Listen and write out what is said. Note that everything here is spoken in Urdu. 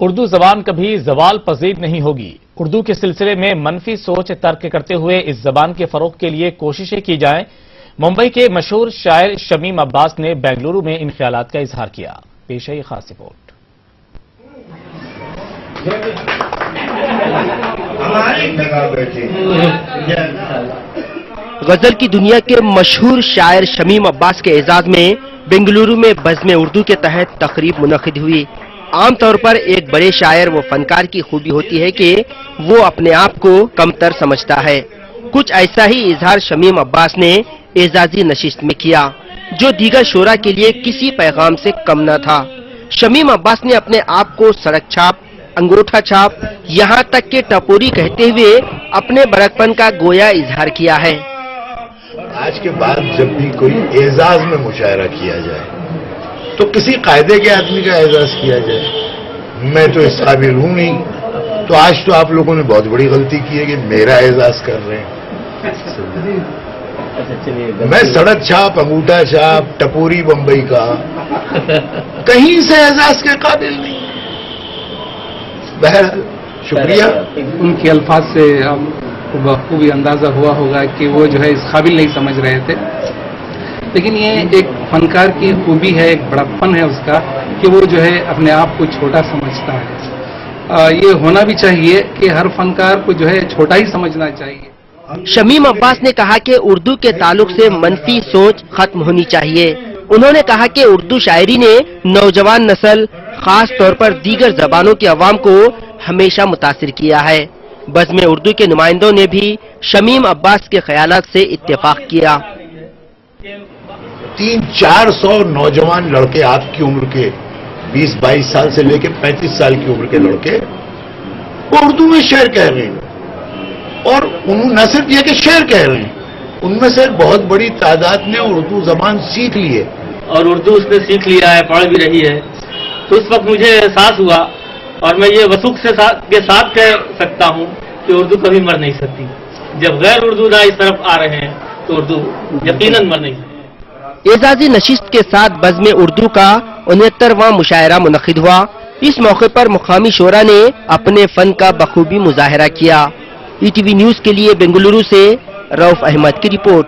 اردو زبان کبھی زوال پذیر نہیں ہوگی۔ اردو کے سلسلے میں منفی سوچ ترک کرتے ہوئے اس زبان کے فروغ کے لیے کوششیں کی جائیں۔ ممبئی کے مشہور شاعر شمیم عباس نے بنگلورو میں ان خیالات کا اظہار کیا۔ پیش ہے یہ خاص رپورٹ۔ غزل کی دنیا کے مشہور شاعر شمیم عباس کے اعزاز میں بنگلورو میں بزم اردو کے تحت تقریب منعقد ہوئی۔ عام طور پر ایک بڑے شاعر و فنکار کی خوبی ہوتی ہے کہ وہ اپنے آپ کو کمتر سمجھتا ہے۔ کچھ ایسا ہی اظہار شمیم عباس نے اعزازی نشست میں کیا، جو دیگر شعراء کے لیے کسی پیغام سے کم نہ تھا۔ شمیم عباس نے اپنے آپ کو سڑک چھاپ، انگوٹھا چھاپ، یہاں تک کہ ٹپوری کہتے ہوئے اپنے بڑکپن کا گویا اظہار کیا ہے۔ آج کے بعد جب بھی کوئی اعزاز میں مشاعرہ کیا جائے تو کسی قاعدے کے آدمی کا اعزاز کیا جائے۔ میں تو اس قابل ہوں نہیں، تو آج تو آپ لوگوں نے بہت بڑی غلطی کی ہے کہ میرا اعزاز کر رہے ہیں۔ میں سڑک چھاپ، انگوٹھا چھاپ، ٹپوری بمبئی کا کہیں سے اعزاز کے قابل نہیں۔ بہرحال شکریہ۔ ان کے الفاظ سے بخوبی اندازہ ہوا ہوگا کہ وہ جو ہے اس قابل نہیں سمجھ رہے تھے، لیکن یہ ایک فنکار کی خوبی ہے، ایک بڑپن ہے اس کا کہ وہ جو ہے اپنے آپ کو چھوٹا سمجھتا ہے۔ یہ ہونا بھی چاہیے کہ ہر فنکار کو جو ہے چھوٹا ہی سمجھنا چاہیے۔ شمیم عباس نے کہا کہ اردو کے تعلق سے منفی سوچ ختم ہونی چاہیے۔ انہوں نے کہا کہ اردو شاعری نے نوجوان نسل، خاص طور پر دیگر زبانوں کے عوام کو ہمیشہ متاثر کیا ہے۔ بزم اردو کے نمائندوں نے بھی شمیم عباس کے خیالات سے اتفاق کیا۔ 300-400 نوجوان لڑکے آپ کی عمر کے 20-22 سال سے لے کے 35 سال کی عمر کے لڑکے وہ اردو میں شعر کہہ رہے ہیں، اور انہوں نہ صرف یہ کہ شعر کہہ رہے ہیں، ان میں سے بہت بڑی تعداد نے اردو زبان سیکھ لی ہے اور اردو اس نے سیکھ لیا ہے، پڑھ بھی رہی ہے۔ تو اس وقت مجھے احساس ہوا، اور میں یہ وثوق کے ساتھ کہہ سکتا ہوں کہ اردو کبھی مر نہیں سکتی۔ جب غیر اردو داں اس طرف آ رہے ہیں تو اردو یقیناً مر نہیں سکتی۔ اعزازی نشست کے ساتھ بزم اردو کا 69واں مشاعرہ منعقد ہوا۔ اس موقع پر مقامی شعراء نے اپنے فن کا بخوبی مظاہرہ کیا۔ ETV نیوز کے لیے بنگلورو سے رؤف احمد کی رپورٹ۔